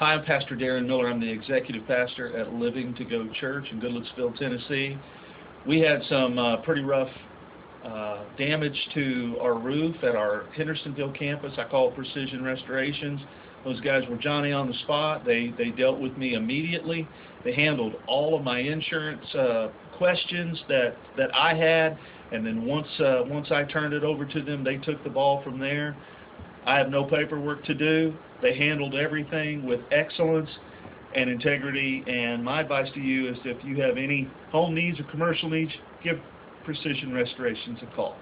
Hi, I'm Pastor Darren Miller. I'm the executive pastor at Living to Go Church in Goodlettsville, Tennessee. We had some pretty rough damage to our roof at our Hendersonville campus. I call it Precision Restorations. Those guys were Johnny on the spot. They dealt with me immediately. They handled all of my insurance questions that I had, and then once I turned it over to them, they took the ball from there. I have no paperwork to do. They handled everything with excellence and integrity, and my advice to you is if you have any home needs or commercial needs, give Precision Restorations a call.